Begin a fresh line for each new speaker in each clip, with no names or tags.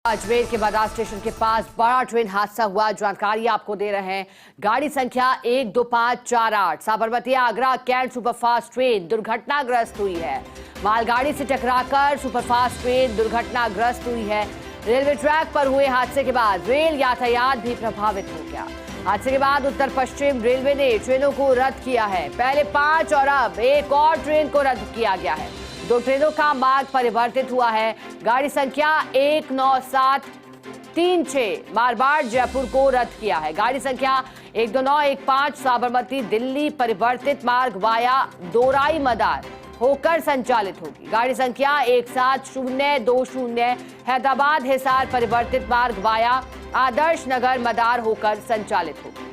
अजमेर के बाजार स्टेशन के पास बड़ा ट्रेन हादसा हुआ। जानकारी आपको दे रहे हैं। गाड़ी संख्या 12548 Sabarmati Agra cantt superfast train दुर्घटनाग्रस्त हुई है। मालगाड़ी से टकराकर सुपरफास्ट ट्रेन दुर्घटनाग्रस्त हुई है। रेलवे ट्रैक पर हुए हादसे के बाद रेल यातायात भी प्रभावित हो गया। हादसे के बाद उत्तर पश्चिम रेलवे ने ट्रेनों को रद्द किया है। पहले 5 और अब एक और ट्रेन को रद्द किया गया है। 2 ट्रेनों का मार्ग परिवर्तित हुआ है। गाड़ी संख्या 19736 मारवाड़ जयपुर को रद्द किया है। गाड़ी संख्या 12915 साबरमती दिल्ली परिवर्तित मार्ग वाया दोराई मदार होकर संचालित होगी। गाड़ी संख्या 17020 हैदराबाद हिसार परिवर्तित मार्ग वाया आदर्श नगर मदार होकर संचालित होगी।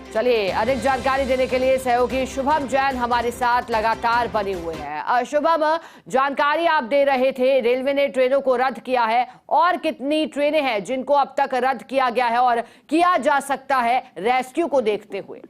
चलिए, अधिक जानकारी देने के लिए सहयोगी शुभम जैन हमारे साथ लगातार बने हुए हैं। शुभम, जानकारी आप दे रहे थे, रेलवे ने ट्रेनों को रद्द किया है और कितनी ट्रेनें हैं जिनको अब तक रद्द किया गया है और किया जा सकता है रेस्क्यू को देखते हुए?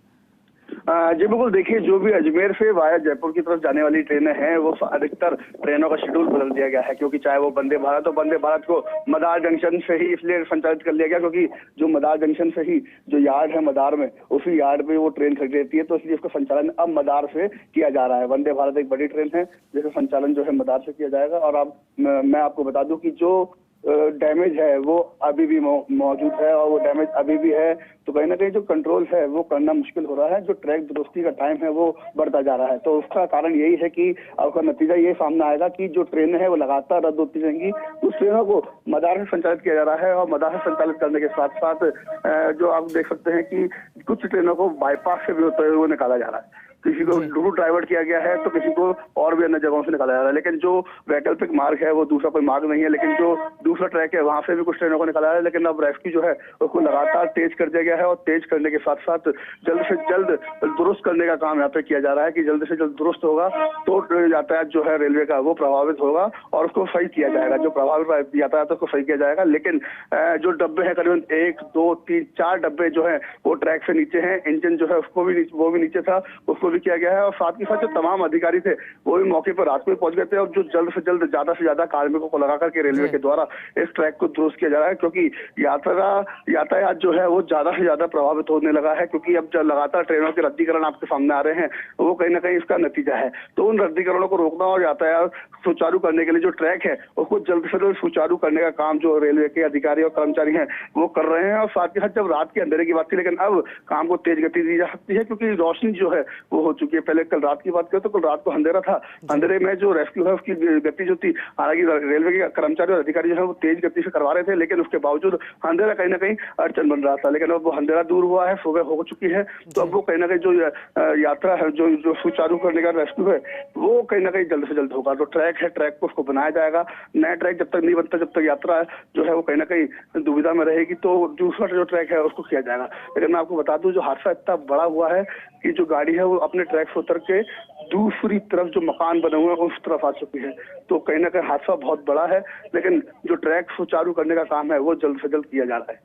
जी बिल्कुल, देखिए जो भी अजमेर से वाया जयपुर की तरफ जाने वाली ट्रेनें हैं वो अधिकतर ट्रेनों का शेड्यूल बदल दिया गया है, क्योंकि चाहे वो वंदे भारत हो, वंदे भारत को मदार जंक्शन से ही इसलिए संचालित कर लिया गया क्योंकि जो मदार जंक्शन से ही जो यार्ड है मदार में, उसी यार्ड पे वो ट्रेन खड़ी रहती है, तो इसलिए उसका संचालन अब मदार से किया जा रहा है। वंदे भारत एक बड़ी ट्रेन है जिसका संचालन जो है मदार से किया जाएगा। और अब मैं आपको बता दूं कि जो डैमेज है वो अभी भी मौजूद है और वो डैमेज अभी भी है, तो कहीं ना कहीं जो कंट्रोल है वो करना मुश्किल हो रहा है। जो ट्रैक दुरुस्ती का टाइम है वो बढ़ता जा रहा है, तो उसका कारण यही है कि उसका नतीजा ये सामने आएगा कि जो ट्रेनें हैं वो लगातार रद्द होती रहेंगी। उस ट्रेनों को मदार से संचालित किया जा रहा है और मदार से संचालित करने के साथ साथ जो आप देख सकते हैं कि कुछ ट्रेनों को बाईपास से भी होते हुए निकाला जा रहा है। किसी को रूट डाइवर्ट किया गया है तो किसी को और भी अन्य जगहों से निकाला जा रहा है, लेकिन जो वैकल्पिक मार्ग है वो दूसरा कोई मार्ग नहीं है, लेकिन जो दूसरा ट्रैक है वहां से भी कुछ ट्रेनों को निकाला जा रहा है। लेकिन अब रेस्क्यू जो है उसको लगातार तेज कर दिया गया है और तेज करने के साथ साथ जल्द से जल्द दुरुस्त करने का काम यहाँ पे किया जा रहा है कि जल्द से जल्द दुरुस्त होगा तो यातायात जो है रेलवे का वो प्रभावित होगा और उसको सही किया जाएगा। जो प्रभावित यातायात उसको सही किया जाएगा, लेकिन जो डब्बे हैं करीबन 1 2 3 4 डब्बे जो है वो ट्रैक से नीचे है। इंजन जो है उसको भी वो भी नीचे था, उसको भी किया गया है। और साथ ही साथ जो तमाम अधिकारी थे वो भी मौके पर रात में पहुंच गए थे और जो जल्द से जल्द ज्यादा से ज्यादा कार्मिकों को लगा करके रेलवे के द्वारा इस ट्रैक को दुरुस्त किया जा रहा है, क्योंकि यातायात जो है वो ज्यादा से ज्यादा प्रभावित होने लगा है। क्योंकि अब जब लगातार ट्रेनों के रद्दीकरण आपके सामने आ रहे हैं वो कहीं ना कहीं इसका नतीजा है। तो उन रद्दीकरणों को रोकना और यातायात सुचारू करने के लिए जो ट्रैक है उसको जल्द से जल्द सुचारू करने का काम जो रेलवे के अधिकारी और कर्मचारी हैं वो कर रहे हैं। और साथ ही साथ जब रात के अंधेरे की बात थी, लेकिन अब काम को तेज गति दी जा सकती है क्योंकि रोशनी जो है वो हो चुकी है। पहले कल रात की बात करें तो कल रात को अंधेरा था, अंधेरे में जो रेस्क्यू है उसकी गति जो थी, हालांकि रेलवे के कर्मचारी और अधिकारी जो है वो तेज गति से करवा रहे थे, लेकिन उसके बावजूद अंधेरा कहीं ना कहीं अड़चन बन रहा था। लेकिन अब वो अंधेरा दूर हुआ है, सुबह हो चुकी है, तो अब वो कहीं ना कहीं जो यात्रा है जो सुचारू करने का रेस्क्यू है वो कहीं ना कहीं जल्द से जल्द होगा। जो ट्रैक है ट्रैक को उसको बनाया जाएगा। नया ट्रैक जब तक नहीं बनता, जब तक यात्रा जो है वो कहीं ना कहीं दुविधा में रहेगी, तो दूसरा जो ट्रैक है उसको किया जाएगा। लेकिन मैं आपको बता दूं जो हादसा इतना बड़ा हुआ है कि जो गाड़ी है वो अपने ट्रैक से उतर के दूसरी तरफ जो मकान बने हुए हैं उस तरफ आ चुकी है, तो कहीं ना कहीं हादसा बहुत बड़ा है। लेकिन जो ट्रैक सुचारू करने का काम है वो जल्द से जल्द किया जा रहा है।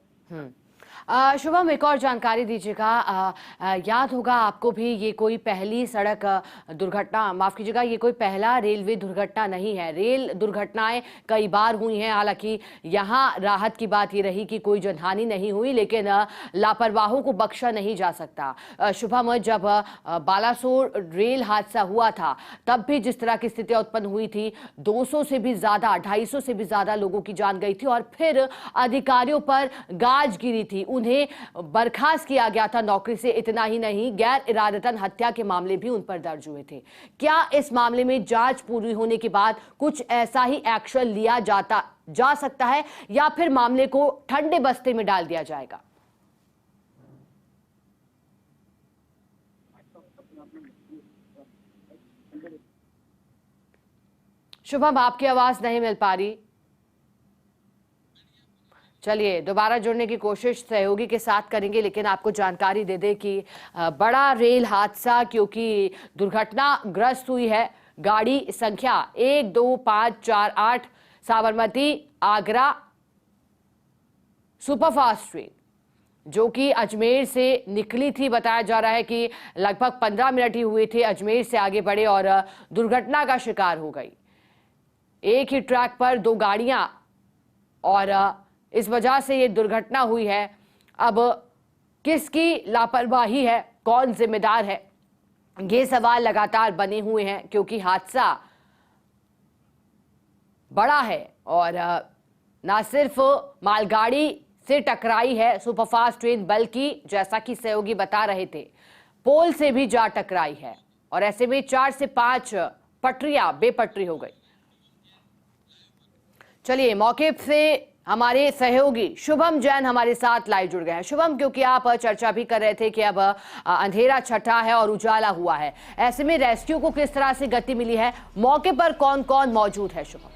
शुभम, एक और जानकारी दीजिएगा। याद होगा आपको भी, ये कोई पहली सड़क दुर्घटना, माफ कीजिएगा, ये कोई पहला रेलवे दुर्घटना नहीं है। रेल दुर्घटनाएं कई बार हुई हैं। हालांकि यहाँ राहत की बात ये रही कि कोई जनहानि नहीं हुई, लेकिन लापरवाहों को बख्शा नहीं जा सकता। शुभम, जब बालासोर रेल हादसा हुआ था तब भी जिस तरह की स्थितियां उत्पन्न हुई थी, 200 से भी ज्यादा, 250 से भी ज्यादा लोगों की जान गई थी और फिर अधिकारियों पर गाज गिरी थी, उन्हें बर्खास्त किया गया था नौकरी से। इतना ही नहीं, गैर इरादतन हत्या के मामले भी उन पर दर्ज हुए थे। क्या इस मामले में जांच पूरी होने के बाद कुछ ऐसा ही एक्शन लिया जा सकता है या फिर मामले को ठंडे बस्ते में डाल दिया जाएगा? शुभम, आपकी आवाज नहीं मिल पा रही। चलिए, दोबारा जुड़ने की कोशिश सहयोगी के साथ करेंगे, लेकिन आपको जानकारी दे दें कि बड़ा रेल हादसा क्योंकि दुर्घटनाग्रस्त हुई है। गाड़ी संख्या 12548 साबरमती आगरा सुपरफास्ट ट्रेन जो कि अजमेर से निकली थी। बताया जा रहा है कि लगभग 15 मिनट ही हुए थे अजमेर से आगे बढ़े और दुर्घटना का शिकार हो गई। एक ही ट्रैक पर 2 गाड़ियां और इस वजह से ये दुर्घटना हुई है। अब किसकी लापरवाही है, कौन जिम्मेदार है, ये सवाल लगातार बने हुए हैं, क्योंकि हादसा बड़ा है और ना सिर्फ मालगाड़ी से टकराई है सुपरफास्ट ट्रेन, बल्कि जैसा कि सहयोगी बता रहे थे, पोल से भी जा टकराई है और ऐसे में 4 से 5 पटरियां बेपटरी हो गई। चलिए मौके से हमारे सहयोगी शुभम जैन हमारे साथ लाइव जुड़ गए हैं। शुभम, क्योंकि आप चर्चा भी कर रहे थे कि अब अंधेरा छटा है और उजाला हुआ है, ऐसे में रेस्क्यू को किस तरह से गति मिली है, मौके पर कौन कौन मौजूद है? शुभम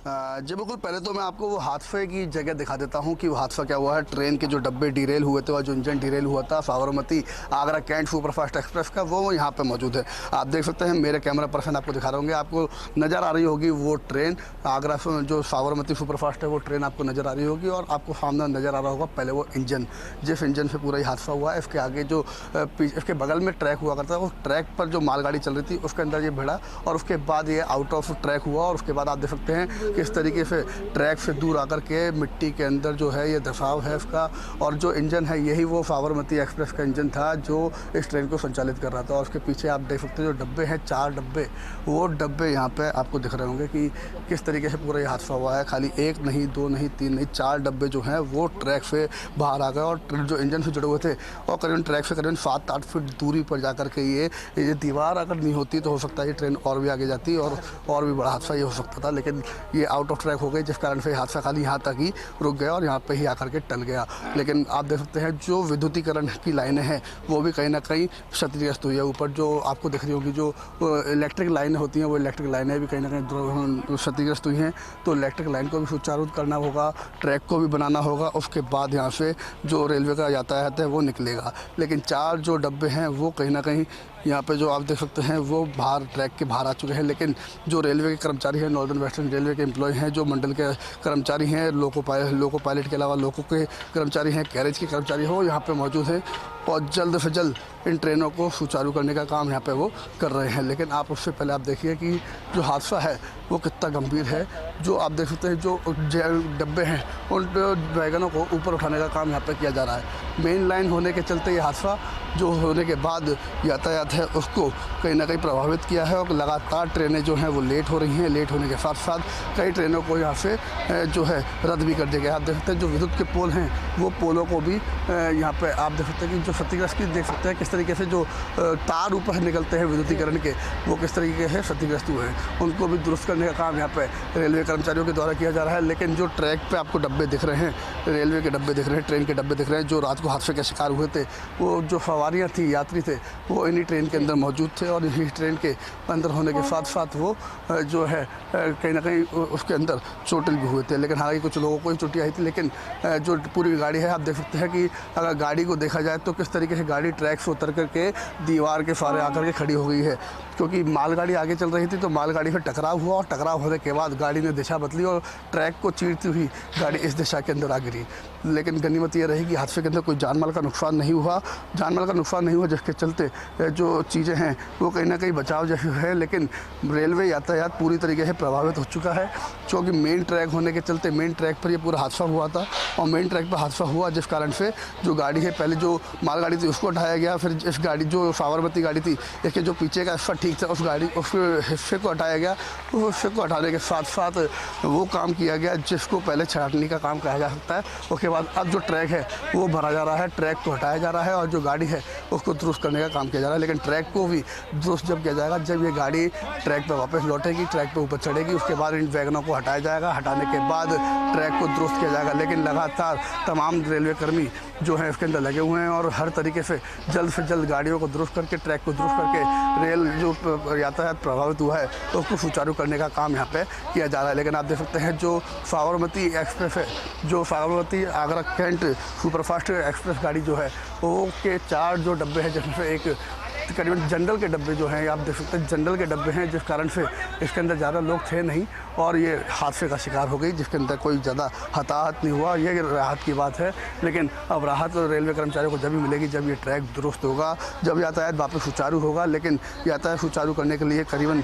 जी बिल्कुल, पहले तो मैं आपको वो हादसे की जगह दिखा देता हूँ कि वो हादसा क्या हुआ है। ट्रेन के जो डब्बे डिरेल हुए थे और जो इंजन डिरेल हुआ था Sabarmati Agra cantt superfast express का, वो यहाँ पे मौजूद है। आप देख सकते हैं, मेरे कैमरा पर्सन आपको दिखा रहे होंगे, आपको नज़र आ रही होगी वो ट्रेन आगरा से जो साबरमती सुपरफास्ट है वो ट्रेन आपको नज़र आ रही होगी और आपको सामने नज़र आ रहा होगा पहले वो इंजन, जिस इंजन से पूरा ही हादसा हुआ है। इसके आगे जो इसके बगल में ट्रैक हुआ करता है, उस ट्रैक पर जो मालगाड़ी चल रही थी उसके अंदर ये भिड़ा और उसके बाद ये आउट ऑफ ट्रैक हुआ और उसके बाद आप देख सकते हैं किस तरीके से ट्रैक से दूर आकर के मिट्टी के अंदर जो है ये धसाव है इसका। और जो इंजन है यही वो साबरमती एक्सप्रेस का इंजन था जो इस ट्रेन को संचालित कर रहा था। और उसके पीछे आप देख सकते हैं जो डब्बे हैं, 4 डब्बे, वो डब्बे यहाँ पे आपको दिख रहे होंगे कि किस तरीके से पूरा ये हादसा हुआ है। खाली 1 नहीं, 2 नहीं, 3 नहीं, 4 डब्बे जो हैं वो ट्रैक से बाहर आ गए और जो इंजन से जुड़े हुए थे और करीबन ट्रैक से करीबन 7-8 फीट दूरी पर जा कर के ये दीवार अगर नहीं होती तो हो सकता है ये ट्रेन और भी आगे जाती और भी बड़ा हादसा ये हो सकता था। लेकिन ये आउट ऑफ ट्रैक हो गई, जिस कारण से हादसा खाली यहाँ तक ही रुक गया और यहाँ पे ही आकर के टल गया। लेकिन आप देख सकते हैं जो विद्युतीकरण की लाइनें हैं वो भी कहीं ना कहीं क्षतिग्रस्त हुई है। ऊपर जो आपको दिख रही होगी जो इलेक्ट्रिक लाइनें होती हैं वो इलेक्ट्रिक लाइनें भी कहीं ना कहीं क्षतिग्रस्त हुई हैं। तो इलेक्ट्रिक लाइन को भी सुचारू करना होगा, ट्रैक को भी बनाना होगा, उसके बाद यहाँ से जो रेलवे का यातायात है वो निकलेगा। लेकिन 4 जो डब्बे हैं वो कहीं ना कहीं यहाँ पे जो आप देख सकते हैं वो बाहर ट्रैक के बाहर आ चुके हैं। लेकिन जो रेलवे के कर्मचारी हैं, नॉर्दर्न वेस्टर्न रेलवे के एम्प्लॉय हैं, जो मंडल के कर्मचारी हैं, लोको पायलट के अलावा लोको के कर्मचारी हैं, कैरेज के कर्मचारी हो यहाँ पे मौजूद हैं और जल्द से जल्द इन ट्रेनों को सुचारू करने का काम यहाँ पे वो कर रहे हैं। लेकिन आप उससे पहले आप देखिए कि जो हादसा है वो कितना गंभीर है। जो आप देख सकते हैं जो डब्बे हैं उन वैगनों को ऊपर उठाने का काम यहाँ पे किया जा रहा है। मेन लाइन होने के चलते ये हादसा जो होने के बाद यातायात है उसको कहीं ना कहीं प्रभावित किया है और लगातार ट्रेनें जो हैं वो लेट हो रही हैं। लेट होने के साथ साथ कई ट्रेनों को यहाँ से जो है रद्द भी कर दिया गया। आप देख सकते हैं जो विद्युत के पोल हैं वो पोलों को भी यहाँ पे आप देख सकते हैं कि जो क्षतिग्रस्त की देख सकते हैं किस तरीके से जो तार ऊपर निकलते हैं विद्युतीकरण के वो किस तरीके से क्षतिग्रस्त हुए हैं, उनको भी दुरुस्त करने का काम यहाँ पे रेलवे कर्मचारियों के द्वारा किया जा रहा है। लेकिन जो ट्रैक पे आपको डब्बे दिख रहे हैं, रेलवे के डब्बे दिख रहे हैं, ट्रेन के डब्बे दिख रहे हैं, जो रात को हादसे का शिकार हुए थे वो जो सवारियाँ थी, यात्री थे, वो इन्हीं ट्रेन के अंदर मौजूद थे और इन्हीं ट्रेन के अंदर होने के साथ साथ वो जो है कहीं ना कहीं उसके अंदर चोटिल भी हुए थे। लेकिन हालांकि कुछ लोगों को ही चोटें आई थी। लेकिन जो पूरी गाड़ी है आप देख सकते हैं कि अगर गाड़ी को देखा जाए तो किस तरीके से गाड़ी ट्रैक से उतर करके दीवार के सहारे आकर के खड़ी हो गई है। क्योंकि मालगाड़ी आगे चल रही थी तो मालगाड़ी से टकराव हुआ और टकराव होने के बाद गाड़ी ने दिशा बदली और ट्रैक को चीरती हुई गाड़ी इस दिशा के अंदर आ गिरी। लेकिन गनीमत ये रही कि हादसे के अंदर कोई जानमाल का नुकसान नहीं हुआ, जिसके चलते जो चीज़ें हैं वो कहीं ना कहीं बचाव जैसी है। लेकिन रेलवे यातायात पूरी तरीके से प्रभावित हो चुका है क्योंकि मेन ट्रैक होने के चलते मेन ट्रैक पर ये पूरा हादसा हुआ था और मेन ट्रैक पर हादसा हुआ जिस कारण से जो गाड़ी है, पहले जो मालगाड़ी थी उसको हटाया गया, फिर इस गाड़ी जो साबरमती गाड़ी थी इसके जो पीछे का हिस्सा ठीक था उस हिस्से को हटाया गया। उस हिस्से को हटाने के साथ साथ वो काम किया गया जिसको पहले छाटने का काम कहा जा सकता है। उसके बाद अब जो ट्रैक है वो भरा जा रहा है, ट्रैक को हटाया जा रहा है और जो गाड़ी है उसको दुरुस्त करने का काम किया जा रहा है। लेकिन ट्रैक को भी दुरुस्त जब किया जाएगा जब ये गाड़ी ट्रैक पर वापस लौटेगी, ट्रैक पर ऊपर चढ़ेगी, उसके बाद इन वैगनों को हटाया जाएगा। हटाने के बाद ट्रैक को दुरुस्त किया जाएगा। लेकिन लगातार तमाम रेलवे कर्मी जो हैं इसके अंदर लगे हुए हैं और हर तरीके से जल्द गाड़ियों को दुरुस्त करके, ट्रैक को दुरुस्त करके रेल जो यातायात प्रभावित हुआ है तो उसको सुचारू करने का काम यहाँ पे किया जा रहा है। लेकिन आप देख सकते हैं जो साबरमती एक्सप्रेस है, जो Sabarmati Agra cantt superfast express गाड़ी जो है वो के 4 जो डब्बे हैं जिसमें से एक करीबन जनरल के डब्बे जो हैं, आप देख सकते हैं जनरल के डब्बे हैं, जिस कारण से इसके अंदर ज़्यादा लोग थे नहीं और ये हादसे का शिकार हो गई, जिसके अंदर कोई ज़्यादा हताहत नहीं हुआ। ये राहत की बात है, लेकिन अब राहत रेलवे कर्मचारियों को जब भी मिलेगी जब ये ट्रैक दुरुस्त होगा, जब यातायात वापस सुचारू होगा। लेकिन यातायात सुचारू करने के लिए करीबन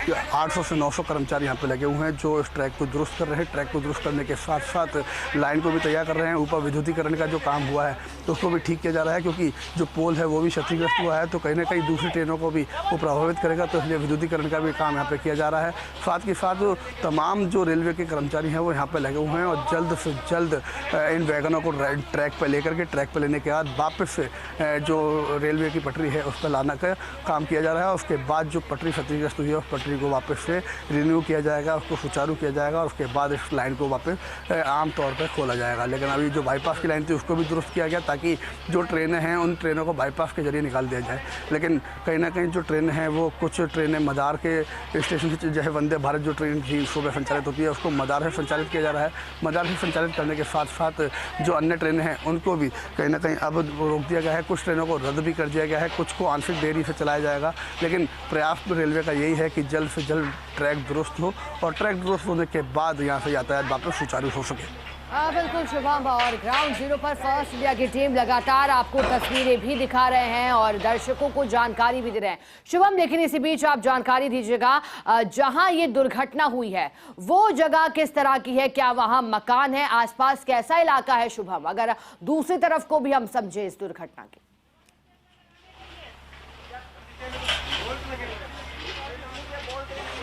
800 से 900 कर्मचारी यहाँ पे लगे हुए हैं जो इस ट्रैक को दुरुस्त कर रहे हैं। ट्रैक को दुरुस्त करने के साथ साथ लाइन को भी तैयार कर रहे हैं। ऊपर विद्युतीकरण का जो काम हुआ है तो उसको भी ठीक किया जा रहा है, क्योंकि जो पोल है वो भी क्षतिग्रस्त हुआ है, तो कहीं ना कहीं दूसरी ट्रेनों को भी वो प्रभावित करेगा, तो इसलिए विद्युतीकरण का भी काम यहाँ पे किया जा रहा है। साथ के साथ जो तमाम जो रेलवे के कर्मचारी हैं वो यहाँ पे लगे हुए हैं और जल्द से जल्द इन वैगनों को ट्रैक पर लेकर के ट्रैक पर लेने के बाद वापस से जो रेलवे की पटरी है उस पर लाने का काम किया जा रहा है। उसके बाद जो पटरी क्षतिग्रस्त हुई है उस पटरी को वापस से रिन्यू किया जाएगा, उसको सुचारू किया जाएगा और उसके बाद इस लाइन को वापस आम तौर पर खोला जाएगा। लेकिन अभी जो बाईपास की लाइन थी उसको भी दुरुस्त किया गया ताकि जो ट्रेनें हैं उन ट्रेनों को बाईपास के जरिए निकाल दिया जाए। लेकिन कहीं ना कहीं जो ट्रेनें हैं वो कुछ ट्रेनें मदार के स्टेशन से, जैसे वंदे भारत जो ट्रेन थी सुबह संचालित होती है उसको मदार से संचालित किया जा रहा है। मदार से संचालित करने के साथ साथ जो अन्य ट्रेनें हैं उनको भी कहीं ना कहीं अब रोक दिया गया है। कुछ ट्रेनों को रद्द भी कर दिया गया है, कुछ को आंशिक देरी से चलाया जाएगा। लेकिन प्रयास रेलवे का यही है कि जल्द से जल्द ट्रैक दुरुस्त हो और ट्रैक दुरुस्त होने के बाद यहाँ से यातायात वापस सुचारू हो सके।
बिल्कुल शुभम, और ग्राउंड जीरो पर फर्स्ट इंडिया की टीम लगातार आपको तस्वीरें भी दिखा रहे हैं और दर्शकों को जानकारी भी दे रहे हैं। शुभम, लेकिन इसी बीच आप जानकारी दीजिएगा जहां ये दुर्घटना हुई है वो जगह किस तरह की है, क्या वहां मकान है, आसपास कैसा इलाका है शुभम, अगर दूसरी तरफ को भी हम समझे इस दुर्घटना की।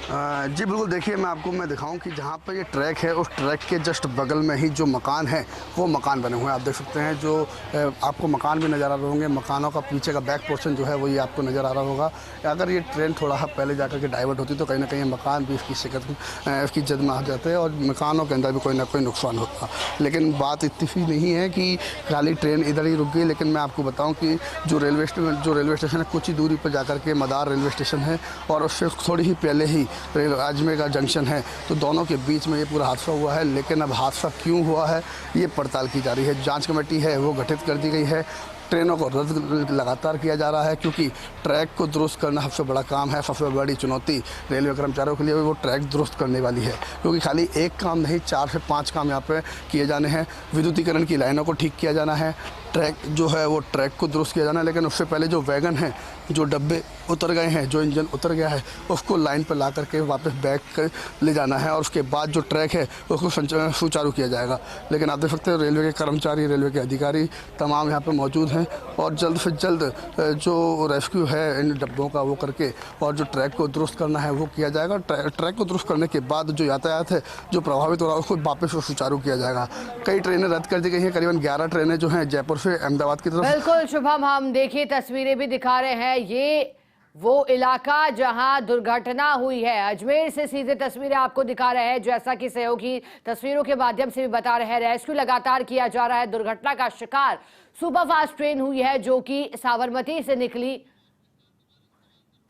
जी बिल्कुल, देखिए मैं दिखाऊं कि जहाँ पर ये ट्रैक है उस ट्रैक के जस्ट बगल में ही जो मकान है वो मकान बने हुए हैं। आप देख सकते हैं जो आपको मकान भी नज़र आ रहे होंगे। मकानों का पीछे का बैक पोर्शन जो है वो ये आपको नज़र आ रहा होगा। अगर ये ट्रेन थोड़ा पहले जाकर के डाइवर्ट होती तो कहीं ना कहीं मकान भी इसकी जद में आ जाते हैं और मकानों के अंदर भी कोई ना कोई नुकसान होता। लेकिन बात इतनी नहीं है कि खाली ट्रेन इधर ही रुक गई। लेकिन मैं आपको बताऊँ कि जो रेलवे स्टेशन है कुछ ही दूरी पर जाकर के मदार रेलवे स्टेशन है और उससे थोड़ी ही पहले ही अजमेर का जंक्शन है, तो दोनों के बीच में ये पूरा हादसा हुआ है। लेकिन अब हादसा क्यों हुआ है ये पड़ताल की जा रही है। जांच कमेटी है वो गठित कर दी गई है। ट्रेनों को रद्द लगातार किया जा रहा है क्योंकि ट्रैक को दुरुस्त करना सबसे बड़ा काम है। सबसे बड़ी चुनौती रेलवे कर्मचारियों के लिए वो ट्रैक दुरुस्त करने वाली है, क्योंकि खाली एक काम नहीं 4 से 5 काम यहाँ पे किए जाने हैं। विद्युतीकरण की लाइनों को ठीक किया जाना है, ट्रैक जो है वो ट्रैक को दुरुस्त किया जाना है। लेकिन उससे पहले जो वैगन हैं, जो डब्बे उतर गए हैं, जो इंजन उतर गया है उसको लाइन पर ला करके वापस बैक कर ले जाना है और उसके बाद जो ट्रैक है उसको सुचारू किया जाएगा। लेकिन आप देख सकते हैं रेलवे के कर्मचारी, रेलवे के अधिकारी तमाम यहाँ पर मौजूद हैं और जल्द से जल्द जो रेस्क्यू है इन डब्बों का वो करके और जो ट्रैक को दुरुस्त करना है वो किया जाएगा। ट्रैक को दुरुस्त करने के बाद जो यातायात है जो प्रभावित हो रहा है उसको वापस सुचारू किया जाएगा। कई ट्रेनें रद्द कर दी गई हैं, करीबन 11 ट्रेनें जो हैं जयपुर से अहमदाबाद की तरफ।
बिल्कुल शुभम, हम देखिए तस्वीरें भी दिखा रहे हैं। ये वो इलाका जहां दुर्घटना हुई है, अजमेर से सीधे तस्वीरें आपको दिखा रहे हैं। जैसा कि सहयोगी तस्वीरों के माध्यम से भी बता रहे हैं, रेस्क्यू लगातार किया जा रहा है। दुर्घटना का शिकार सुपरफास्ट ट्रेन हुई है जो कि साबरमती से निकली।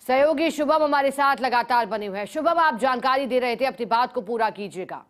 सहयोगी शुभम हमारे साथ लगातार बने हुए हैं। शुभम, आप जानकारी दे रहे थे, अपनी बात को पूरा कीजिएगा।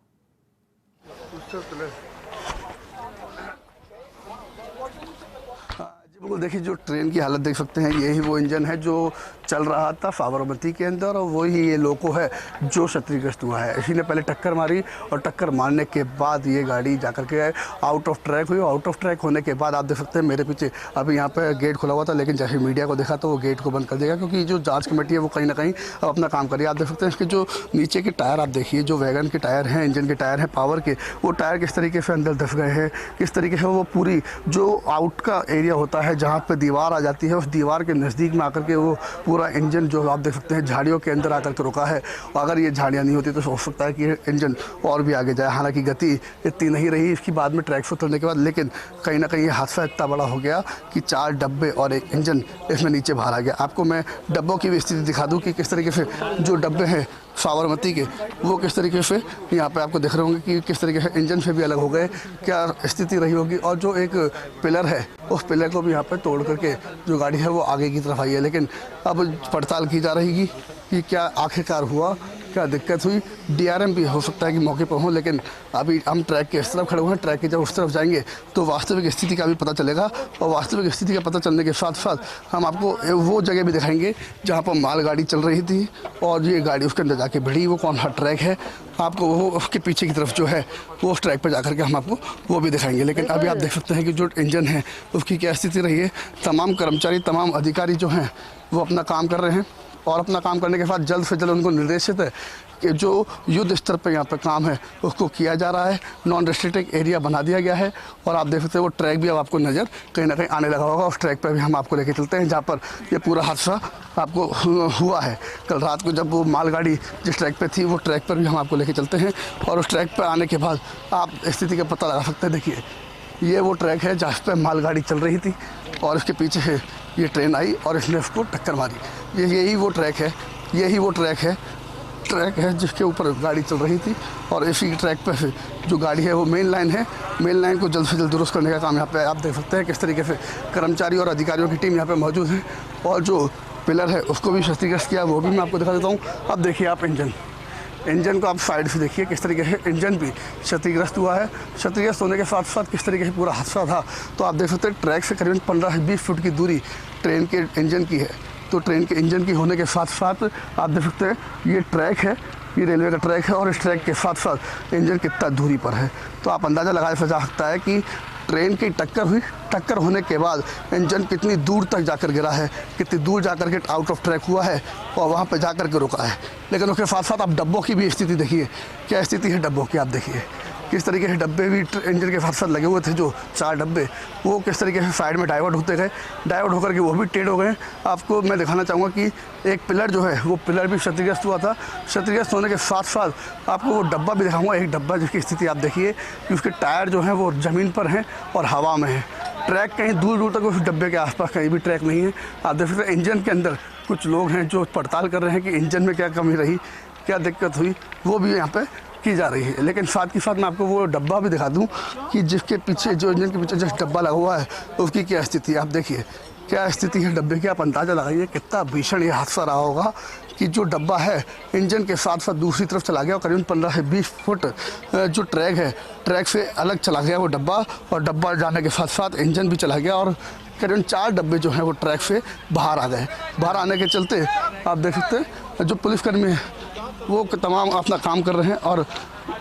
बिल्कुल, देखिए जो ट्रेन की हालत देख सकते हैं, यही वो इंजन है जो चल रहा था साबरमती के अंदर और वही ये लोको है जो क्षतिग्रस्त हुआ है। इसी ने पहले टक्कर मारी और टक्कर मारने के बाद ये गाड़ी जाकर के आउट ऑफ ट्रैक हुई। आउट ऑफ ट्रैक होने के बाद आप देख सकते हैं मेरे पीछे अभी यहाँ पे गेट खुला हुआ था, लेकिन जैसे मीडिया को देखा तो वो गेट को बंद कर देगा क्योंकि जो जाँच कमेटी है वो कहीं ना कहीं अब अपना काम करिए। आप देख सकते हैं इसके जो नीचे के टायर आप देखिए, जो वैगन के टायर हैं, इंजन के टायर हैं पावर के, वो टायर किस तरीके से अंदर धस गए हैं, किस तरीके से वो पूरी जो आउट का एरिया होता है जहाँ पे दीवार आ जाती है उस दीवार के नज़दीक में आकर के वो पूरा इंजन जो आप देख सकते हैं झाड़ियों के अंदर आकर के रुका है। और अगर ये झाड़ियाँ नहीं होती तो हो सकता है कि इंजन और भी आगे जाए। हालांकि गति इतनी नहीं रही इसकी बाद में ट्रैक से उतरने के बाद, लेकिन कहीं ना कहीं ये हादसा इतना बड़ा हो गया कि 4 डब्बे और एक इंजन इसमें नीचे बाहर आ गया। आपको मैं डब्बों की भी स्थिति दिखा दूँ कि किस तरीके से जो डब्बे हैं साबरमती के वो किस तरीके से यहाँ पे आपको दिख रहे होंगे कि किस तरीके से इंजन से भी अलग हो गए, क्या स्थिति रही होगी। और जो एक पिलर है उस पिलर को भी यहाँ पे तोड़ करके जो गाड़ी है वो आगे की तरफ आई है। लेकिन अब पड़ताल की जा रही है कि क्या आखिरकार हुआ, क्या दिक्कत हुई। डीआरएम भी हो सकता है कि मौके पर हो, लेकिन अभी हम ट्रैक के इस तरफ खड़े हुए हैं। ट्रैक के जब उस तरफ जाएंगे तो वास्तविक स्थिति का भी पता चलेगा, और वास्तविक स्थिति का पता चलने के साथ साथ हम आपको वो जगह भी दिखाएंगे जहाँ पर मालगाड़ी चल रही थी और ये गाड़ी उसके अंदर जाके भिड़ी। वो कौन सा ट्रैक है आपको वो उसके पीछे की तरफ जो है वो उस ट्रैक पर जाकर के हम आपको वो भी दिखाएंगे। लेकिन अभी आप देख सकते हैं कि जो इंजन है उसकी क्या स्थिति रही है। तमाम कर्मचारी, तमाम अधिकारी जो हैं वो अपना काम कर रहे हैं, और अपना काम करने के बाद जल्द से जल्द उनको निर्देशित है कि जो युद्ध स्तर पर यहाँ पर काम है उसको किया जा रहा है। नॉन रेस्ट्रिक्टेड एरिया बना दिया गया है, और आप देख सकते हैं वो ट्रैक भी अब आपको नज़र कहीं ना कहीं आने लगा होगा। उस ट्रैक पर भी हम आपको लेके चलते हैं जहाँ पर ये पूरा हादसा आपको हुआ है। कल रात को जब वो मालगाड़ी जिस ट्रैक पे थी वो ट्रैक पर भी हम आपको लेके चलते हैं, और उस ट्रैक पर आने के बाद आप स्थिति का पता लगा सकते हैं। देखिए ये वो ट्रैक है जहाँ पर मालगाड़ी चल रही थी, और उसके पीछे है ये ट्रेन आई और इसने उसको टक्कर मारी। यही वो ट्रैक है, यही वो ट्रैक है जिसके ऊपर गाड़ी चल रही थी, और इसी ट्रैक पर से जो गाड़ी है वो मेन लाइन है। मेन लाइन को जल्द से जल्द दुरुस्त करने का काम यहाँ पे आप देख सकते हैं किस तरीके से कर्मचारी और अधिकारियों की टीम यहाँ पे मौजूद है, और जो पिलर है उसको भी क्षतिग्रस्त किया वो भी मैं आपको दिखा देता हूँ। अब देखिए आप इंजन को आप साइड से देखिए किस तरीके से इंजन भी क्षतिग्रस्त हुआ है। क्षतिग्रस्त होने के साथ साथ किस तरीके से पूरा हादसा था, तो आप देख सकते हैं ट्रैक से करीबन 15 से 20 फुट की दूरी ट्रेन के इंजन की है। तो ट्रेन के इंजन की होने के साथ साथ आप देख सकते हैं ये ट्रैक है, ये रेलवे का ट्रैक है, और इस ट्रैक के साथ साथ इंजन कितना दूरी पर है। तो आप अंदाज़ा लगाया जा सकता है कि ट्रेन की टक्कर हुई, टक्कर होने के बाद इंजन कितनी दूर तक जाकर गिरा है, कितनी दूर जाकर के आउट ऑफ ट्रैक हुआ है और वहाँ पर जाकर के रुका है। लेकिन उसके साथ साथ आप डब्बों की भी स्थिति देखिए, क्या स्थिति है डब्बों की। आप देखिए किस तरीके से डब्बे भी इंजन के साथ साथ लगे हुए थे, जो 4 डब्बे वो किस तरीके से साइड में डाइवर्ट होते गए, डाइवर्ट होकर के वो भी टेढ़ हो गए। आपको मैं दिखाना चाहूँगा कि एक पिलर जो है वो पिलर भी क्षतिग्रस्त हुआ था। क्षतिग्रस्त होने के साथ साथ आपको वो डब्बा भी दिखाऊंगा, एक डब्बा जिसकी स्थिति आप देखिए कि उसके टायर जो हैं वो ज़मीन पर हैं और हवा में है। ट्रैक कहीं दूर दूर तक उस डब्बे के आसपास कहीं भी ट्रैक नहीं है। आप देख सकते हैं इंजन के अंदर कुछ लोग हैं जो पड़ताल कर रहे हैं कि इंजन में क्या कमी रही, क्या दिक्कत हुई, वो भी यहाँ पे की जा रही है। लेकिन साथ के साथ मैं आपको वो डब्बा भी दिखा दूं कि जिसके पीछे, जो इंजन के पीछे जिस डब्बा लगा हुआ है उसकी क्या स्थिति है। आप देखिए क्या स्थिति है डब्बे की। आप अंदाज़ा लगाइए कितना भीषण ये हादसा रहा होगा कि जो डब्बा है इंजन के साथ साथ दूसरी तरफ चला गया, और करीबन 15 से 20 फुट जो ट्रैक है ट्रैक से अलग चला गया वो डब्बा, और डब्बा जाने के साथ साथ इंजन भी चला गया, और करीबन 4 डब्बे जो हैं वो ट्रैक से बाहर आ गए। बाहर आने के चलते आप देख सकते हैं जो पुलिसकर्मी है वो तमाम अपना काम कर रहे हैं, और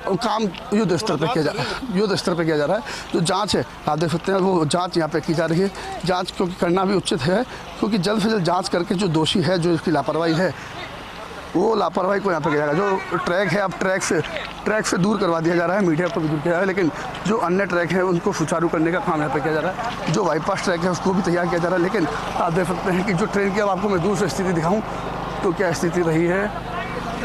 काम युद्ध स्तर पे किया जा रहा है, युद्ध स्तर पे किया जा रहा है। जो जांच है आप देख सकते हैं वो जांच यहाँ पे की जा रही है। जांच क्योंकि करना भी उचित है, क्योंकि जल्द से जल्द जांच करके जो दोषी है, जो इसकी लापरवाही है, वो लापरवाही को यहाँ पे किया जाएगा। जो ट्रैक है अब ट्रैक से दूर करवा दिया जा रहा है, मीडिया को भी दूर किया जा रहा है, लेकिन जो अन्य ट्रैक है उनको सुचारू करने का काम यहाँ पे किया जा रहा है। जो बाईपास ट्रैक है उसको भी तैयार किया जा रहा है। लेकिन आप देख सकते हैं कि जो ट्रेन की, अब आपको मैं दूर से स्थिति दिखाऊँ तो क्या स्थिति रही है।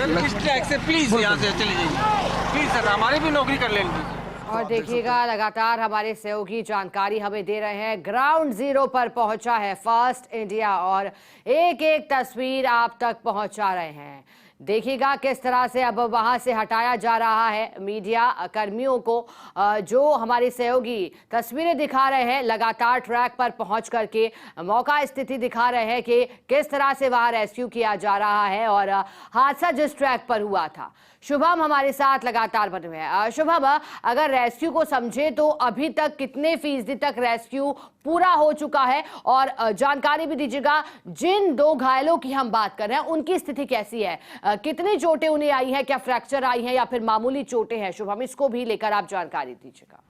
इस ट्रैक से प्लीज यहाँ से चली जाइए प्लीज सर, हमारी भी नौकरी कर लेंगे।
और देखिएगा लगातार हमारे सहयोगी जानकारी हमें दे रहे हैं। ग्राउंड जीरो पर पहुंचा है फास्ट इंडिया और एक एक तस्वीर आप तक पहुंचा रहे हैं। देखिएगा किस तरह से अब वहां से हटाया जा रहा है मीडिया कर्मियों को। जो हमारे सहयोगी तस्वीरें दिखा रहे हैं लगातार ट्रैक पर पहुंच करके मौका स्थिति दिखा रहे हैं कि किस तरह से वहां रेस्क्यू किया जा रहा है और हादसा जिस ट्रैक पर हुआ था। शुभम हमारे साथ लगातार बने हुए हैं। शुभम, अगर रेस्क्यू को समझे तो अभी तक कितने फीसदी तक रेस्क्यू पूरा हो चुका है, और जानकारी भी दीजिएगा जिन 2 घायलों की हम बात कर रहे हैं उनकी स्थिति कैसी है, कितनी चोटें उन्हें आई हैं, क्या फ्रैक्चर आई हैं या फिर मामूली चोटें हैं। शुभम, इसको भी लेकर आप जानकारी दीजिएगा।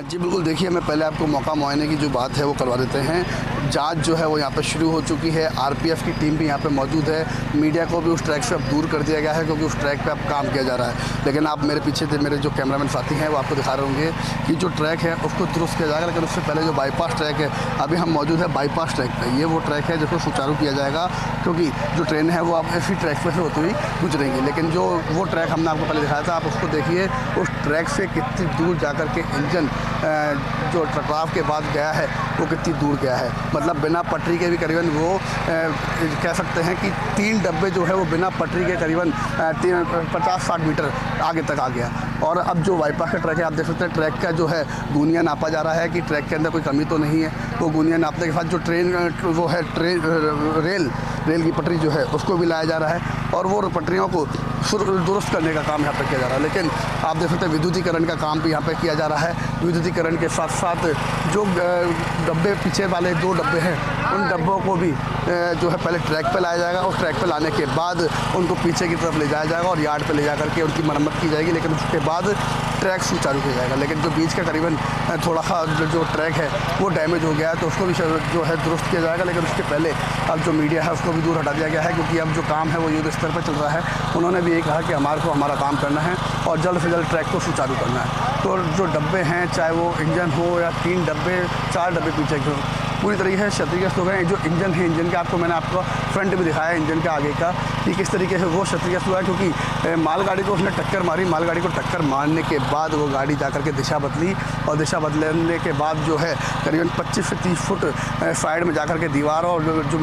जी बिल्कुल, देखिए मैं पहले आपको मौका मुआयने की जो बात है वो करवा देते हैं। जांच जो है वो यहाँ पे शुरू हो चुकी है। आरपीएफ की टीम भी यहाँ पे मौजूद है। मीडिया को भी उस ट्रैक से अब दूर कर दिया गया है क्योंकि उस ट्रैक पे अब काम किया जा रहा है। लेकिन आप मेरे पीछे थे, मेरे जो कैमरामैन साथी हैं वो आपको दिखा रहे होंगे कि जो ट्रैक है उसको दुरुस्त किया जाएगा। लेकिन उससे पहले जो बाईपास ट्रैक है, अभी हम मौजूद है बाईपास ट्रैक पर। ये वो ट्रैक है जिसको सुचारू किया जाएगा क्योंकि जो ट्रेन है वो अब इसी ट्रैक पर से होती हुई गुजरेंगी। लेकिन जो वो ट्रैक हमने आपको पहले दिखाया था, आप उसको देखिए उस ट्रैक से कितनी दूर जा कर के इंजन जो टकराव के बाद गया है वो कितनी दूर गया है। मतलब बिना पटरी के भी करीबन वो कह सकते हैं कि 3 डब्बे जो है वो बिना पटरी के करीबन 50-60 मीटर आगे तक आ गया। और अब जो बाईपास का ट्रैक है आप देख सकते हैं ट्रैक का जो है दूनिया नापा जा रहा है कि ट्रैक के अंदर कोई कमी तो नहीं है। वो गुनिया नापने के साथ जो ट्रेन वो है रेल की पटरी जो है उसको भी लाया जा रहा है और वो पटरियों को दुरुस्त करने का काम यहाँ पर किया जा रहा है। लेकिन आप देख सकते हैं विद्युतीकरण का काम भी यहाँ पर किया जा रहा है। विद्युतीकरण के साथ साथ जो डब्बे पीछे वाले 2 डब्बे हैं उन डब्बों को भी जो है पहले ट्रैक पे लाया जाएगा और ट्रैक पे लाने के बाद उनको पीछे की तरफ ले जाया जाएगा और यार्ड पे ले जा करके उनकी मरम्मत की जाएगी। लेकिन उसके बाद ट्रैक सुचारू किया जाएगा। लेकिन जो बीच का करीबन थोड़ा सा जो ट्रैक है वो डैमेज हो गया है तो उसको भी जो है दुरुस्त किया जाएगा। लेकिन उसके पहले अब जो मीडिया है उसको भी दूर हटा दिया गया है क्योंकि अब जो काम है वो युद्ध स्तर पर चल रहा है। उन्होंने भी ये कहा कि हमारा काम करना है और जल्द से जल्द ट्रैक को सुचारू करना है। तो जो डब्बे हैं चाहे वो इंजन हो या 3 डब्बे 4 डब्बे पीछे के हो पूरी तरीके से क्षतिग्रस्त हो गए। जो इंजन है इंजन का मैंने आपको फ्रंट भी दिखाया इंजन के आगे का कि किस तरीके से वो क्षतिग्रस्त हुआ है क्योंकि मालगाड़ी को उसने टक्कर मारी। मालगाड़ी को टक्कर मारने के बाद वो गाड़ी जाकर के दिशा बदली और दिशा बदलने के बाद जो है करीबन 25 से 30 फुट साइड में जाकर के दीवार और जो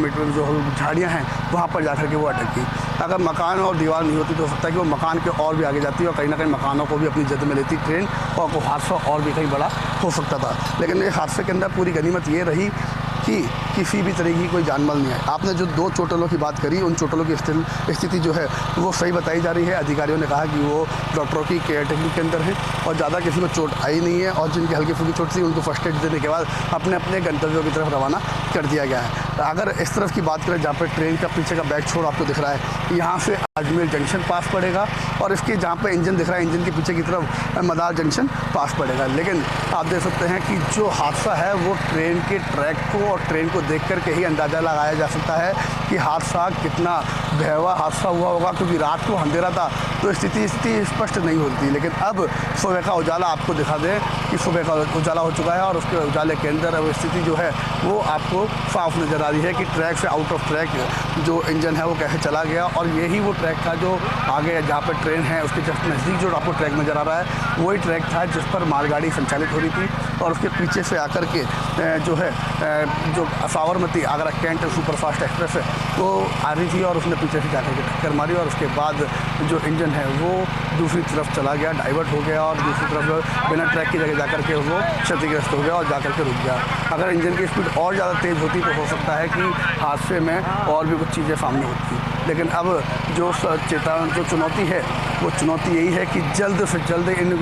झाड़ियाँ हैं वहाँ पर जाकर के वो अटक गई। अगर मकान और दीवार नहीं होती तो हो सकता है कि वो मकान के और भी आगे जाती और कहीं ना कहीं मकानों को भी अपनी जद में लेती ट्रेन और वो हादसा और भी कहीं बड़ा हो सकता था। लेकिन ये हादसे के अंदर पूरी गनीमत ये रही कि किसी भी तरह की कोई जानमाल नहीं है। आपने जो 2 चोटलों की बात करी उन चोटलों की स्थिति जो है वो सही बताई जा रही है। अधिकारियों ने कहा कि वो डॉक्टरों की केयर टेकिंग के अंदर है और ज़्यादा किसी को चोट आई नहीं है और जिनकी हल्की फुल्की चोट थी उनको फर्स्ट एड देने के बाद अपने अपने गंतव्यों की तरफ रवाना कर दिया गया है। अगर इस तरफ की बात करें जहाँ पर ट्रेन का पीछे का बैक छोड़ आपको दिख रहा है यहाँ से अजमेर जंक्शन पास पड़ेगा और इसके जहाँ पे इंजन दिख रहा है इंजन के पीछे की तरफ मदार जंक्शन पास पड़ेगा। लेकिन आप देख सकते हैं कि जो हादसा है वो ट्रेन के ट्रैक को और ट्रेन को देख कर के ही अंदाज़ा लगाया जा सकता है कि हादसा कितना भयावह हादसा हुआ होगा क्योंकि रात को अंधेरा था तो स्थिति स्पष्ट नहीं होती। लेकिन अब सुबह का उजाला आपको दिखा दे कि सुबह का उजाला हो चुका है और उसके उजाले के अंदर अब स्थिति जो है वो आपको साफ नज़र आ रही है कि ट्रैक से आउट ऑफ ट्रैक जो इंजन है वो कैसे चला गया और यही वो ट्रैक था जो आगे जहाँ पर ट्रेन है उसके जस्ट नज़दीक जो आपको ट्रैक नज़र आ रहा है वही ट्रैक था जिस पर मालगाड़ी संचालित हो रही थी और उसके पीछे से आकर के जो है जो Sabarmati Agra cantt superfast express है वो आ रही थी और उसने पीछे से जाकर के टक्कर मारी और उसके बाद जो इंजन है वो दूसरी तरफ चला गया, डाइवर्ट हो गया और दूसरी तरफ बिना ट्रैक की जगह जाकर के वो क्षतिग्रस्त हो गया और जाकर के रुक गया। अगर इंजन की स्पीड और ज़्यादा तेज़ होती तो हो सकता है कि हादसे में और भी कुछ चीज़ें सामने होती। लेकिन अब जो चुनौती है वो चुनौती यही है कि जल्द से जल्द इन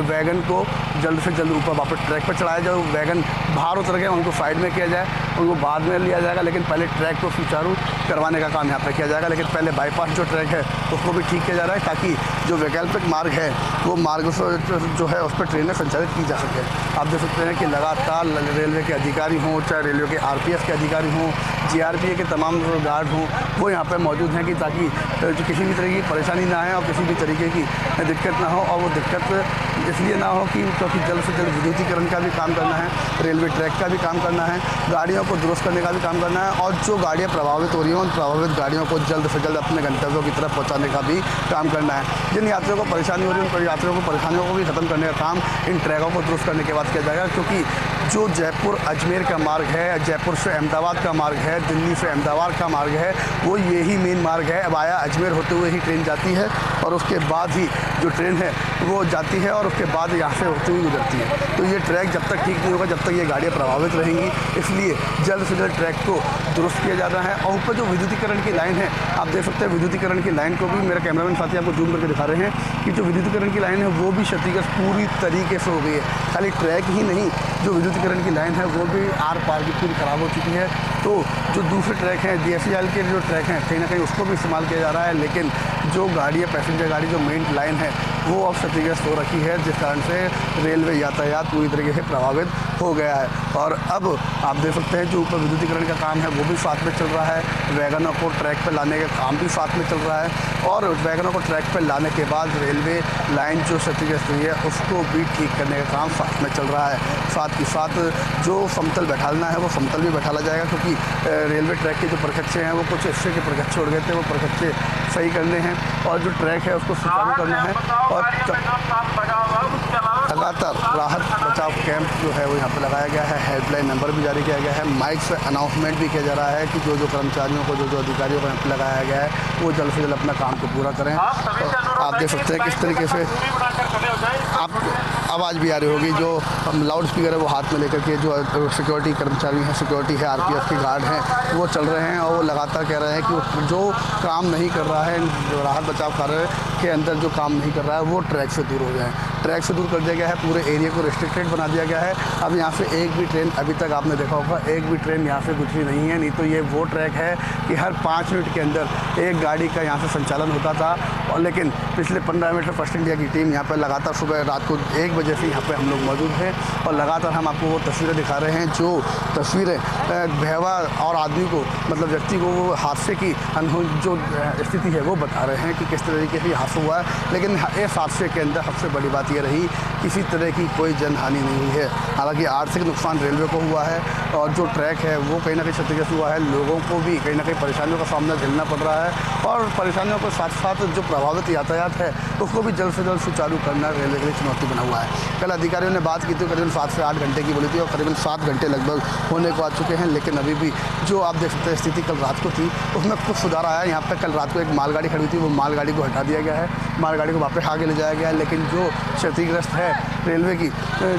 वैगन को जल्द से जल्द ऊपर वापस ट्रैक पर चढ़ाया जाए। वैगन बाहर उतर गए उनको साइड में किया जाए, उनको बाद में लिया जाएगा लेकिन पहले ट्रैक को सुचारू करवाने का काम यहाँ पर किया जाएगा। लेकिन पहले बाईपास जो ट्रैक है उसको भी ठीक किया जा रहा है ताकि जो वैकल्पिक मार्ग है वो मार्ग जो है उस पर ट्रेनें संचालित की जा सके। आप देख सकते हैं कि लगातार रेलवे के अधिकारी हों चाहे रेलवे के RPF के अधिकारी हों GRPA के तमाम गार्ड हों वो यहाँ पर मौजूद हैं कि ताकि जो किसी भी तरह की परेशानी ना आए और किसी भी तरीके की दिक्कत ना हो। और वो दिक्कत इसलिए ना हो कि क्योंकि जल्द से जल्द विद्युतीकरण का भी काम करना है, रेलवे ट्रैक का भी काम करना है, गाड़ियों को दुरुस्त करने का भी काम करना है और जो गाड़ियाँ प्रभावित हो रही हैं उन प्रभावित गाड़ियों को जल्द से जल्द अपने गंतव्यों की तरफ पहुँचाने का भी काम करना है। जिन यात्रियों को परेशानी हो रही है उन यात्रियों को परेशानियों को भी खत्म करने का काम इन ट्रैकों को दुरुस्त करने के बाद किया जाएगा क्योंकि जो जयपुर अजमेर का मार्ग है, जयपुर से अहमदाबाद का मार्ग है, दिल्ली से अहमदाबाद का मार्ग है वो यही मेन मार्ग है। अब आया अजमेर होते हुए ही ट्रेन जाती है और उसके बाद ही जो ट्रेन है वो जाती है और उसके बाद यहाँ से होती हुई गुजरती है। तो ये ट्रैक जब तक ठीक नहीं होगा जब तक ये गाड़ियाँ प्रभावित रहेंगी, इसलिए जल्द से जल्द ट्रैक को दुरुस्त किया जा रहा है। और ऊपर जो विद्युतीकरण की लाइन है आप देख सकते हैं विद्युतीकरण की लाइन को भी मेरे कैमरामैन साथी आपको जूम करके दिखा रहे हैं कि जो विद्युतीकरण की लाइन है वो भी क्षतिग्रस्त पूरी तरीके से हो गई है। खाली ट्रैक ही नहीं जो विद्युतीकरण की लाइन है वो भी आर पार की पूरी ख़राब हो चुकी है। तो जो दूसरे ट्रैक हैं DFCL के जो ट्रैक हैं कहीं ना कहीं उसको भी इस्तेमाल किया जा रहा है लेकिन जो गाड़ी है पैसेंजर गाड़ी जो मेन लाइन है वो अब क्षतिग्रस्त हो रखी है जिस कारण से रेलवे यातायात पूरी तरीके से प्रभावित हो गया है। और अब आप देख सकते हैं जो ऊपर विद्युतीकरण का काम है वो भी साथ में चल रहा है, वैगनों को ट्रैक पर लाने का काम भी साथ में चल रहा है और वैगनों को ट्रैक पर लाने के बाद रेलवे लाइन जो क्षतिग्रस्त हुई है उसको भी ठीक करने का काम साथ में चल रहा है। साथ ही साथ जो समतल बैठालना है वो समतल भी बैठाला जाएगा क्योंकि रेलवे ट्रैक के जो परखच्चे हैं वो कुछ हिस्से के परखच्चे उड़ गए थे वो परखच्चे सही करने हैं और जो ट्रैक है उसको सुचारू करना है और लगातार राहत बचाव कैंप जो है वो यहाँ पर लगाया गया है। हेल्पलाइन नंबर भी जारी किया गया है, माइक से अनाउंसमेंट भी किया जा रहा है कि जो कर्मचारियों को जो अधिकारियों को यहाँ पर लगाया गया है वो जल्द से जल्द अपना काम को पूरा करें। आप देख सकते हैं किस तरीके से आवाज़ भी आ रही होगी। जो हम लाउड स्पीकर है वो हाथ में लेकर के जो सिक्योरिटी कर्मचारी हैं, सिक्योरिटी है, आरपीएफ के गार्ड हैं, वो चल रहे हैं और वो लगातार कह रहे हैं कि जो काम नहीं कर रहा है, जो राहत बचाव कार्य के अंदर जो काम नहीं कर रहा है वो ट्रैक से दूर हो जाए। ट्रैक से दूर कर दिया गया है, पूरे एरिया को रिस्ट्रिक्टेड बना दिया गया है। अब यहाँ से एक भी ट्रेन, अभी तक आपने देखा होगा, एक भी ट्रेन यहाँ से गुजरी नहीं है। नहीं तो ये वो ट्रैक है कि हर 5 मिनट के अंदर एक गाड़ी का यहाँ से संचालन होता था। और लेकिन पिछले 15 मिनट में फर्स्ट इंडिया की टीम यहाँ पर लगातार सुबह रात को 1 बजे से यहाँ पे हम लोग मौजूद हैं और लगातार हम आपको वो तस्वीरें दिखा रहे हैं, जो तस्वीरें भयावह और आदमी को, मतलब व्यक्ति को वो हादसे की जो स्थिति है वो बता रहे हैं कि किस तरीके से हादसा हुआ है। लेकिन इस हादसे के अंदर सबसे बड़ी बात ये रही, किसी तरह की कोई जनहानि नहीं हुई है। हालांकि आर्थिक नुकसान रेलवे को हुआ है और जो ट्रैक है वो कहीं ना कहीं क्षतिग्रस्त हुआ है। लोगों को भी कहीं ना कहीं परेशानियों का सामना झेलना पड़ रहा है और परेशानियों के साथ साथ जो प्रभावित यातायात है उसको भी जल्द से जल्द सुचारू करना रेलवे के लिए चुनौती बना हुआ है। कल अधिकारियों ने बात की थी, करीबन 7 से 8 घंटे की बोली थी और करीबन 7 घंटे लगभग होने को आ चुके हैं। लेकिन अभी भी जो आप देख सकते हैं स्थिति कल रात को थी उसमें कुछ सुधार आया। यहाँ पर कल रात को एक मालगाड़ी खड़ी थी, वो मालगाड़ी को हटा दिया गया है, मालगाड़ी को वापस आगे ले जाया गया है। लेकिन जो क्षतिग्रस्त है रेलवे की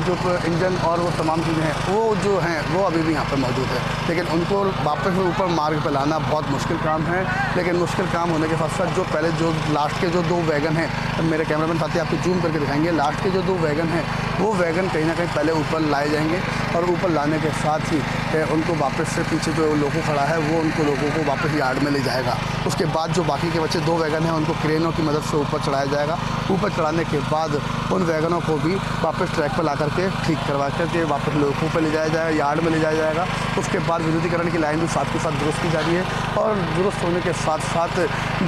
जो इंजन और वो तमाम चीज़ें हैं वो जो हैं वो अभी भी यहाँ पर मौजूद है। लेकिन उनको वापस ऊपर मार्ग पर लाना बहुत मुश्किल काम है। लेकिन मुश्किल काम होने के साथ साथ जो पहले जो लास्ट के जो 2 वैगन हैं, मेरे कैमरामैन साथी आपको जूम करके दिखाएंगे, लास्ट के जो 2 वैगन हैं वो वैगन कहीं ना कहीं पहले ऊपर लाए जाएंगे और ऊपर लाने के साथ ही उनको वापस से पीछे जो लोगों खड़ा है वो उनको लोगों को वापस यार्ड में ले जाएगा। उसके बाद जो बाकी के बचे 2 वैगन हैं उनको क्रेनों की मदद से ऊपर चढ़ाया जाएगा। ऊपर चढ़ाने के बाद उन वैगनों को भी वापस ट्रैक पर ला करके ठीक करवा करके वापस लोगों पर ले जाया जाएगा, यार्ड में ले जाया जाएगा। उसके बाद विद्युतीकरण की लाइन भी साथ के साथ दुरुस्त की जा रही है और दुरुस्त होने के साथ साथ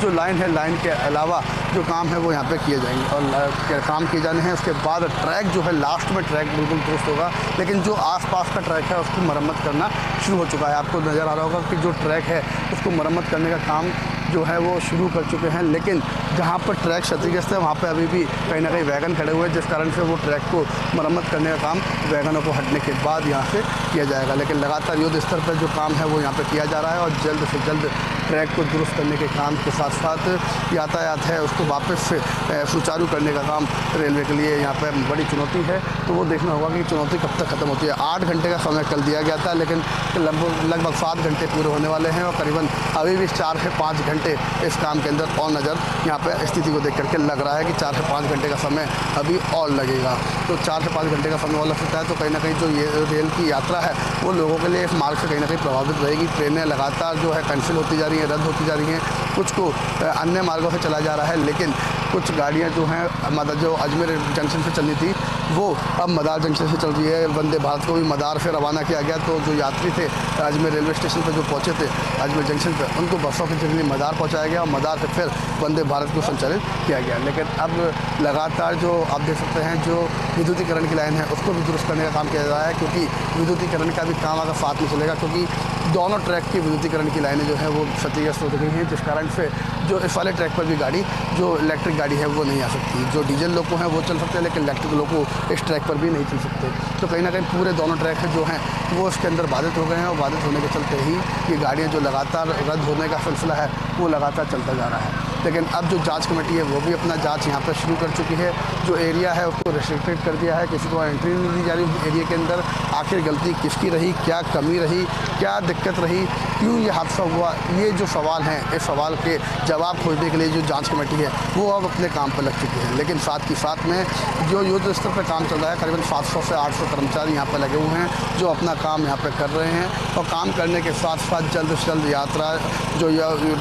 जो लाइन है, लाइन के अलावा जो काम है वो यहाँ पे किए जाएंगे और काम किए जाने हैं। उसके बाद ट्रैक जो है लास्ट में ट्रैक बिल्कुल दुरुस्त होगा। लेकिन जो आसपास का ट्रैक है उसकी मरम्मत करना शुरू हो चुका है। आपको नज़र आ रहा होगा कि जो ट्रैक है उसको मरम्मत करने का काम जो है वो शुरू कर चुके हैं। लेकिन जहाँ पर ट्रैक क्षतिग्रस्त है वहाँ पे अभी भी कहीं ना कहीं वैगन खड़े हुए हैं, जिस कारण से वो ट्रैक को मरम्मत करने का काम वैगनों को हटने के बाद यहाँ से किया जाएगा। लेकिन लगातार युद्ध स्तर पर जो काम है वो यहाँ पे किया जा रहा है और जल्द से जल्द ट्रैक को दुरुस्त करने के काम के साथ साथ यातायात है उसको वापस से सुचारू करने का काम रेलवे के लिए यहाँ पर बड़ी चुनौती है। तो वो देखना होगा कि चुनौती कब तक ख़त्म होती है। 8 घंटे का समय कल दिया गया था, लेकिन लगभग 7 घंटे पूरे होने वाले हैं और करीबन अभी भी 4 से 5 घंटे इस काम के अंदर और नज़र यहाँ पे स्थिति को देख करके लग रहा है कि 4 से 5 घंटे का समय अभी और लगेगा। तो 4 से 5 घंटे का समय और लग सकता है। तो कहीं ना कहीं जो ये रेल की यात्रा है वो लोगों के लिए इस मार्ग से कहीं ना कहीं प्रभावित रहेगी। ट्रेनें लगातार जो है कैंसिल होती जा रही हैं, रद्द होती जा रही हैं, कुछ को अन्य मार्गों से चला जा रहा है। लेकिन कुछ गाड़ियाँ जो हैं मतलब जो अजमेर जंक्शन से चलनी थी वो अब मदार जंक्शन से चल रही है। वंदे भारत को भी मदार से रवाना किया गया। तो जो यात्री थे अजमेर रेलवे स्टेशन पर जो पहुँचे थे अजमेर जंक्शन पर, उनको बसों के जरिए मदार पहुँचाया गया और मदार से फिर वंदे भारत को संचालित किया गया। लेकिन अब लगातार जो आप देख सकते हैं जो विद्युतीकरण की लाइन है उसको भी दुरुस्त करने का काम किया जा रहा है, क्योंकि विद्युतीकरण का भी काम अगर साथ में चलेगा, क्योंकि दोनों ट्रैक की विद्युतीकरण की लाइनें जो है वो क्षतिग्रस्त हो गई हैं, जिस कारण से जो इस वाले ट्रैक पर भी गाड़ी जो इलेक्ट्रिक गाड़ी है वो नहीं आ सकती। जो डीजल लोको हैं वो चल सकते हैं लेकिन इलेक्ट्रिक लोको इस ट्रैक पर भी नहीं चल सकते। तो कहीं ना कहीं पूरे दोनों ट्रैक जो हैं वो इसके अंदर बाधित हो गए हैं और बाधित होने के चलते ही ये गाड़ियाँ जो लगातार रद्द होने का सिलसिला है वो लगातार चलता जा रहा है। लेकिन अब जो जांच कमेटी है वो भी अपना जांच यहाँ पर शुरू कर चुकी है। जो एरिया है उसको रिस्ट्रिक्टेड कर दिया है, किसी को एंट्री नहीं दी जा रही एरिया के अंदर। आखिर गलती किसकी रही, क्या कमी रही, क्या दिक्कत रही, क्यों ये हादसा हुआ, ये जो सवाल हैं इस सवाल के जवाब खोजने के लिए जो जांच कमेटी है वो अब अपने काम पर लग चुकी है। लेकिन साथ ही साथ में जो युद्ध स्तर पर काम चल रहा है, करीबन 700 से 800 कर्मचारी यहाँ पर लगे हुए हैं जो अपना काम यहाँ पर कर रहे हैं और काम करने के साथ साथ जल्द से जल्द यात्रा जो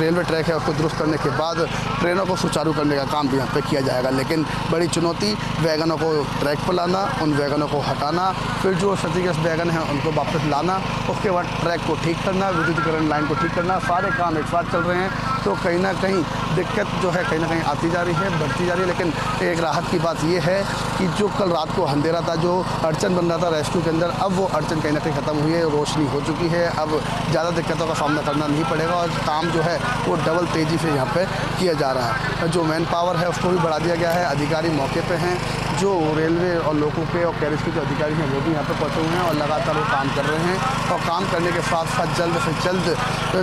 रेलवे ट्रैक है उसको दुरुस्त करने के बाद ट्रेनों को सुचारू करने का काम भी यहाँ पे किया जाएगा। लेकिन बड़ी चुनौती वैगनों को ट्रैक पर लाना, उन वैगनों को हटाना, फिर जो क्षतिग्रस्त वैगन हैं उनको वापस लाना, उसके बाद ट्रैक को ठीक करना, विद्युतीकरण लाइन को ठीक करना, सारे काम एक साथ चल रहे हैं। तो कहीं ना कहीं दिक्कत जो है कहीं ना कहीं आती जा रही है, बढ़ती जा रही है। लेकिन एक राहत की बात यह है कि जो कल रात को अंधेरा था, जो अड़चन बन रहा था रेस्क्यू के अंदर, अब वो अड़चन कहीं ना कहीं ख़त्म हुई है, रोशनी हो चुकी है। अब ज़्यादा दिक्कतों का सामना करना नहीं पड़ेगा और काम जो है वो डबल तेज़ी से यहाँ पर किया जा रहा है। जो मैन पावर है उसको भी बढ़ा दिया गया है, अधिकारी मौके पे हैं, जो रेलवे और लोगों के और कैरिज के जो अधिकारी हैं वो भी यहाँ पे पहुँचे हुए हैं और लगातार वो काम कर रहे हैं और काम करने के साथ साथ जल्द से जल्द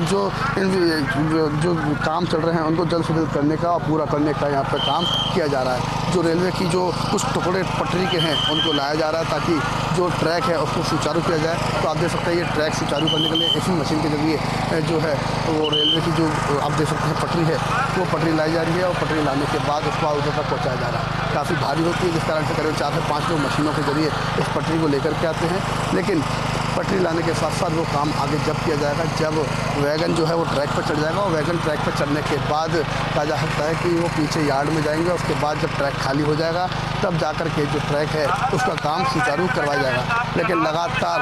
जो काम चल रहे हैं उनको जल्द से जल्द करने का और पूरा करने का यहाँ पर काम किया जा रहा है। जो रेलवे की जो कुछ टुकड़े पटरी के हैं उनको लाया जा रहा है ताकि जो ट्रैक है उसको सुचारू किया जाए। तो आप देख सकते हैं ये ट्रैक सुचारू करने के लिए इसी मशीन के जरिए जो है वो रेलवे की जो आप देख सकते हैं पटरी है वो पटरी लाई जा रही है और पटरी लाने के बाद उसको उधर तक पहुँचाया जा रहा है। काफ़ी भारी होती है जिस कारण से करीब 4 से 5 लोग मशीनों के जरिए इस पटरी को लेकर के आते हैं। लेकिन पटरी लाने के साथ साथ वो काम आगे जब किया जाएगा जब वैगन जो है वो ट्रैक पर चढ़ जाएगा और वैगन ट्रैक पर चढ़ने के बाद कहा जा सकता है कि वो पीछे यार्ड में जाएंगे। उसके बाद जब ट्रैक खाली हो जाएगा तब जाकर के जो ट्रैक है उसका काम सुचारू करवाया जाएगा। लेकिन लगातार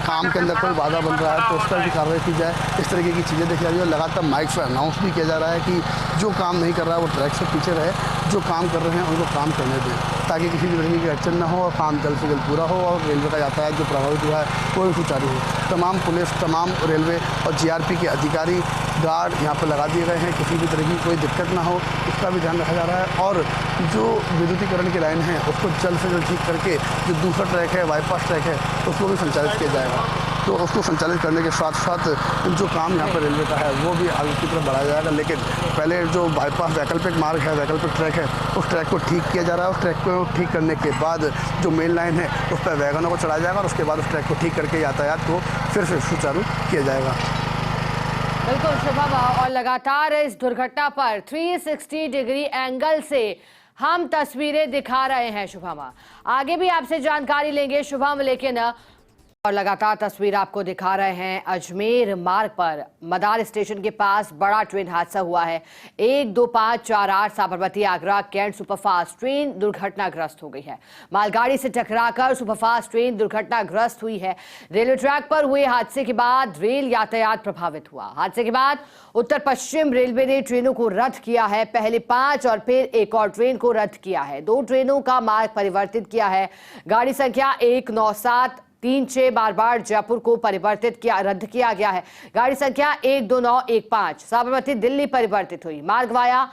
काम के अंदर कोई बाधा बन रहा है तो उस पर भी कार्रवाई की जाए, इस तरीके की चीज़ें देखी जा रही है। लगातार माइक से अनाउंस भी किया जा रहा है कि जो काम नहीं कर रहा है वो ट्रैक से पीछे रहे, जो काम कर रहे हैं उनको काम करने दें ताकि किसी भी तरीके की अड़चन न हो और काम जल्द से जल्द पूरा हो और रेलवे का यातायात जो प्रभावित हुआ है वो भी सुचारू हो। तमाम पुलिस, तमाम रेलवे और जीआरपी के अधिकारी गार्ड यहाँ पर लगा दिए गए हैं, किसी भी तरह की कोई दिक्कत ना हो उसका भी ध्यान रखा जा रहा है। और जो विद्युतीकरण की लाइन है उसको जल्द से जल्द ठीक करके जो दूसरा ट्रैक है बाईपास ट्रैक है उसको भी संचालित किया जाएगा। तो उसको संचालित करने के साथ साथ जो काम यहाँ पर रेलवे का है वो भी आगे की तरफ बढ़ाया जाएगा। लेकिन पहले जो बाईपास वैकल्पिक मार्ग है, वैकल्पिक ट्रैक है, उस ट्रैक को ठीक किया जा रहा है। उस ट्रैक को ठीक करने के बाद जो मेन लाइन है उस पर वैगनों को चढ़ाया जाएगा और उसके बाद उस ट्रैक को ठीक करके यातायात को फिर से सुचारू किया जाएगा।
बिल्कुल शुभम, और लगातार इस दुर्घटना पर 360 डिग्री एंगल से हम तस्वीरें दिखा रहे हैं शुभम। आगे भी आपसे जानकारी लेंगे शुभम, लेकिन और लगातार तस्वीर आपको दिखा रहे हैं अजमेर मार्ग पर मदार स्टेशन के पास बड़ा ट्रेन हादसा हुआ है। 12548 Sabarmati Agra cantt superfast train दुर्घटनाग्रस्त हो गई है। मालगाड़ी से टकराकर सुपरफास्ट ट्रेन दुर्घटनाग्रस्त हुई है। रेलवे ट्रैक पर हुए हादसे के बाद रेल यातायात प्रभावित हुआ। हादसे के बाद उत्तर पश्चिम रेलवे ने ट्रेनों को रद्द किया है। पहले 5 और फिर एक और ट्रेन को रद्द किया है। 2 ट्रेनों का मार्ग परिवर्तित किया है। गाड़ी संख्या 19736 बार जयपुर को परिवर्तित किया रद्द किया गया है। गाड़ी संख्या 12915 साबरमती दिल्ली परिवर्तित हुई। मार्ग वाया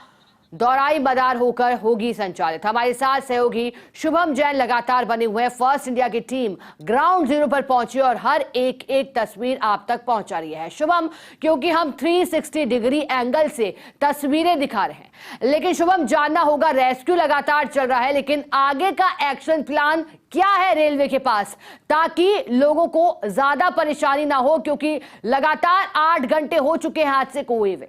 दौराई मदार होकर होगी संचालित। हमारे साथ सहयोगी शुभम जैन लगातार बने हुए हैं। फर्स्ट इंडिया की टीम ग्राउंड जीरो पर पहुंची और हर एक तस्वीर आप तक पहुंचा रही है शुभम, क्योंकि हम 360 डिग्री एंगल से तस्वीरें दिखा रहे हैं। लेकिन शुभम, जानना होगा, रेस्क्यू लगातार चल रहा है, लेकिन आगे का एक्शन प्लान क्या है रेलवे के पास ताकि लोगों को ज्यादा परेशानी ना हो, क्योंकि लगातार 8 घंटे हो चुके हैं हादसे को हुए हुए।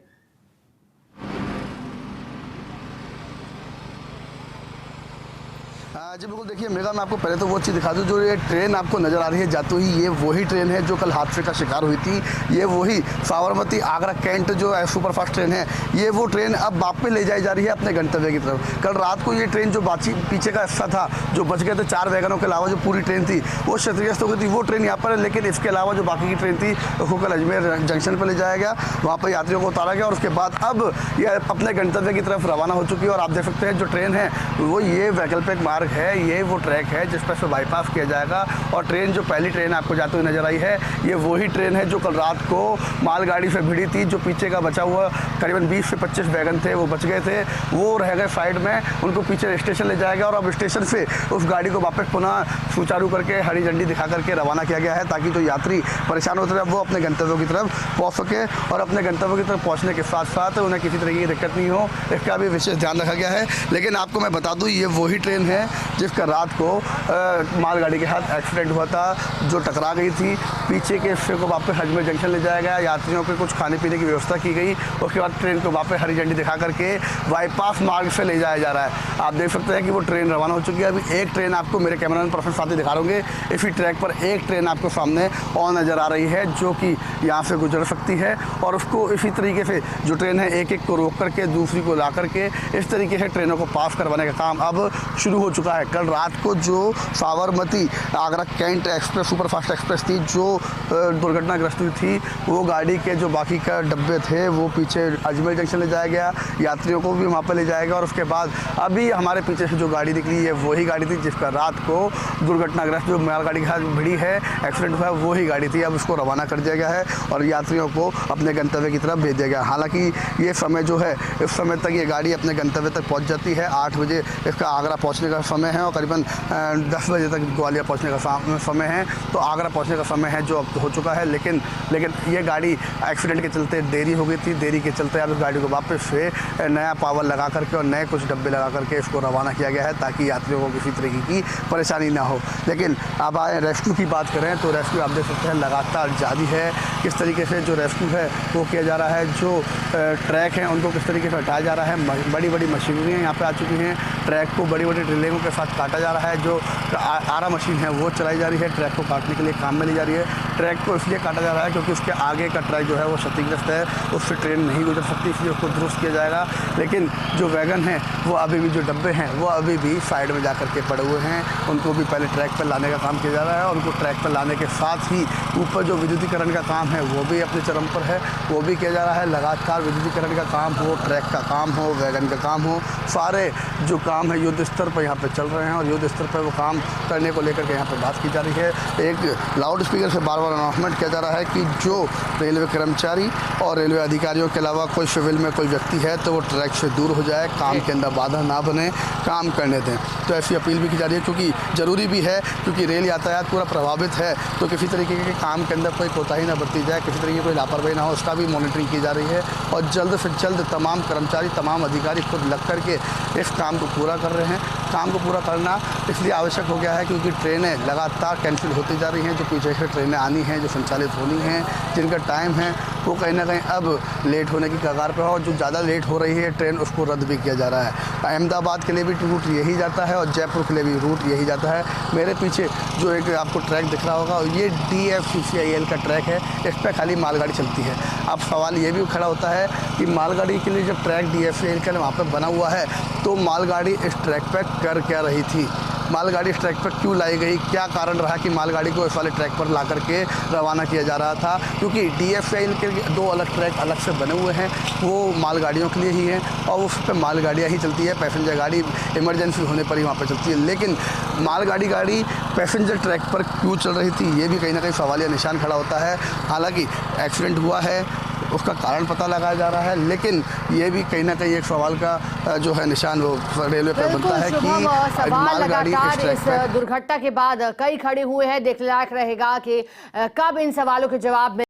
जी बिल्कुल, देखिए मेगा, मैं आपको पहले तो वो चीज़ दिखा दूं, जो ये ट्रेन आपको नज़र आ रही है जाती हुई, ये वही ट्रेन है जो कल हादसे का शिकार हुई थी। ये वही साबरमती आगरा कैंट जो है सुपरफास्ट ट्रेन है, ये वो ट्रेन अब वापस ले जाई जा रही है अपने गंतव्य की तरफ। कल रात को ये ट्रेन जो पीछे का हिस्सा था जो बच गए थे 4 वैगनों के अलावा, जो पूरी ट्रेन थी वो क्षतिग्रस्त हो गई थी। वो ट्रेन यहाँ पर है, लेकिन इसके अलावा जो बाकी की ट्रेन थी उसको कल अजमेर जंक्शन पर ले जाया गया, वहाँ पर यात्रियों को उतारा गया और उसके बाद अब ये अपने गंतव्य की तरफ रवाना हो चुकी है। और आप देख सकते हैं जो ट्रेन है वो ये वैकल्पिक मार्ग है, ये वो ट्रैक है जिस पर से बाईपास किया जाएगा। और ट्रेन जो पहली ट्रेन आपको जाते हुए नजर आई है, ये वही ट्रेन है जो कल रात को मालगाड़ी से भिड़ी थी। जो पीछे का बचा हुआ करीबन 20 से 25 वैगन थे वो बच गए थे, वो रह गए साइड में, उनको पीछे स्टेशन ले जाएगा और अब स्टेशन से उस गाड़ी को वापस पुनः सुचारू करके हरी झंडी दिखा करके रवाना किया गया है, ताकि जो यात्री परेशान होते रहे वो अपने गंतव्यों की तरफ पहुँच सके और अपने गंतव्यों की तरफ पहुँचने के साथ साथ उन्हें किसी तरह की दिक्कत नहीं हो, इसका भी विशेष ध्यान रखा गया है। लेकिन आपको मैं बता दूँ, ये वही ट्रेन है जिसका रात को मालगाड़ी के साथ एक्सीडेंट हुआ था, जो टकरा गई थी। पीछे के हिस्से को वापस अजमेर जंक्शन ले जाया गया, यात्रियों के कुछ खाने पीने की व्यवस्था की गई, उसके बाद ट्रेन को वापस हरी झंडी दिखा करके बाईपास मार्ग से ले जाया जा रहा है। आप देख सकते हैं कि वो ट्रेन रवाना हो चुकी है। अभी एक ट्रेन आपको मेरे कैमरामैन पर्सन साथी दिखा रहे होंगे, इसी ट्रैक पर एक ट्रेन आपको सामने और नज़र आ रही है जो कि यहाँ से गुजर सकती है और उसको इसी तरीके से जो ट्रेन है एक को रोक करके दूसरी को ला करके इस तरीके से ट्रेनों को पास करवाने का काम अब शुरू हो चुका है। कल रात को जो Sabarmati Agra cantt express superfast express थी जो दुर्घटनाग्रस्त हुई थी, वो गाड़ी के जो बाकी का डब्बे थे वो पीछे अजमेर जंक्शन ले जाया गया, यात्रियों को भी वहाँ पर ले जाएगा और उसके बाद अभी हमारे पीछे से जो गाड़ी निकली है वही गाड़ी थी जिसका रात को दुर्घटनाग्रस्त जो मालगाड़ी के साथ भिड़ी है, एक्सीडेंट हुआ है, वही गाड़ी थी। अब उसको रवाना कर दिया गया है और यात्रियों को अपने गंतव्य की तरफ भेज दिया गया। हालांकि ये समय जो है, इस समय तक ये गाड़ी अपने गंतव्य तक पहुँच जाती है। 8 बजे इसका आगरा पहुँचने का समय है और करीबन 10 बजे तक ग्वालियर पहुंचने का समय है। तो आगरा पहुंचने का समय है जो अब हो चुका है, लेकिन ये गाड़ी एक्सीडेंट के चलते देरी हो गई थी। देरी के चलते अब इस गाड़ी को वापस से नया पावर लगा करके और नए कुछ डब्बे लगा करके इसको रवाना किया गया है ताकि यात्रियों को किसी तरीके की परेशानी ना हो। लेकिन अब आए रेस्क्यू की बात करें तो रेस्क्यू आप देख सकते हैं लगातार जारी है। किस तरीके से जो रेस्क्यू है वो किया जा रहा है, जो ट्रैक हैं उनको किस तरीके से हटाया जा रहा है। बड़ी बड़ी मशीनरियाँ यहाँ पे आ चुकी हैं, ट्रैक को बड़ी बड़ी ड्रिलिंगों के साथ काटा जा रहा है। जो आरा मशीन है वो चलाई जा रही है, ट्रैक को काटने के लिए काम में ली जा रही है। ट्रैक को इसलिए काटा जा रहा है क्योंकि उसके आगे का ट्रैक जो है वो क्षतिग्रस्त है, उससे ट्रेन नहीं गुजर सकती, इसलिए उसको दुरुस्त किया जाएगा। लेकिन जो वैगन है वो अभी भी, जो डब्बे हैं वो अभी भी साइड में जा कर के पड़े हुए हैं, उनको भी पहले ट्रैक पर लाने का काम किया जा रहा है। और उनको ट्रैक पर लाने के साथ ही ऊपर जो विद्युतीकरण का काम है वो भी अपने चरम पर है, वो भी किया जा रहा है। लगातार विद्युतीकरण का काम हो, ट्रैक का काम हो, वैगन का काम हो, सारे जो काम है युद्ध स्तर पर यहाँ पे चल रहे हैं और युद्ध स्तर पर वो काम करने को लेकर के यहाँ पे बात की जा रही है। एक लाउड स्पीकर से बार बार अनाउंसमेंट किया जा रहा है कि जो रेलवे कर्मचारी और रेलवे अधिकारियों के अलावा कोई सिविल में कोई व्यक्ति है तो वो ट्रैक से दूर हो जाए, काम के अंदर बाधा ना बने, काम करने दें। तो ऐसी अपील भी की जा रही है क्योंकि ज़रूरी भी है, क्योंकि रेल यातायात पूरा प्रभावित है। तो किसी तरीके के काम के अंदर कोई कोताही ना बरती जाए, किसी तरीके की कोई लापरवाही ना हो, उसका भी मॉनिटरिंग की जा रही है। और जल्द से जल्द तमाम कर्मचारी, तमाम अधिकारी खुद लग करके इस काम को पूरा कर रहे हैं। काम को पूरा करना इसलिए आवश्यक हो गया है क्योंकि ट्रेनें लगातार कैंसिल होती जा रही हैं। जो पीछे से ट्रेनें आनी हैं, जो संचालित होनी हैं, जिनका टाइम है वो कहीं ना कहीं अब लेट होने की कगार पर है। और जो ज़्यादा लेट हो रही है ट्रेन उसको रद्द भी किया जा रहा है। अहमदाबाद के लिए भी रूट यही जाता है और जयपुर के लिए भी रूट यही जाता है। मेरे पीछे जो एक आपको ट्रैक दिख रहा होगा ये DFCCIL का ट्रैक है, इस पर खाली मालगाड़ी चलती है। अब सवाल ये भी खड़ा होता है कि मालगाड़ी के लिए जब ट्रैक DFCCIL का वहाँ पर बना हुआ है तो मालगाड़ी इस ट्रैक पर कर क्या रही थी, मालगाड़ी इस ट्रैक पर क्यों लाई गई, क्या कारण रहा कि मालगाड़ी को इस वाले ट्रैक पर ला करके रवाना किया जा रहा था। क्योंकि DFCCIL के 2 अलग ट्रैक अलग से बने हुए हैं, वो मालगाड़ियों के लिए ही हैं और उस पर मालगाड़ियाँ ही चलती है। पैसेंजर गाड़ी इमरजेंसी होने पर ही वहाँ पर चलती है। लेकिन मालगाड़ी गाड़ी पैसेंजर ट्रैक पर क्यों चल रही थी, ये भी कहीं ना कहीं सवालिया निशान खड़ा होता है। हालांकि एक्सीडेंट हुआ है, उसका कारण पता लगाया जा रहा है, लेकिन ये भी कहीं ना कहीं एक सवाल का जो है निशान वो रेलवे पर बनता है कि
सवाल
मालगाड़ी
लगातार
इस
इस दुर्घटना के बाद कई खड़े हुए हैं। देखने लायक रहेगा कि कब इन सवालों के जवाब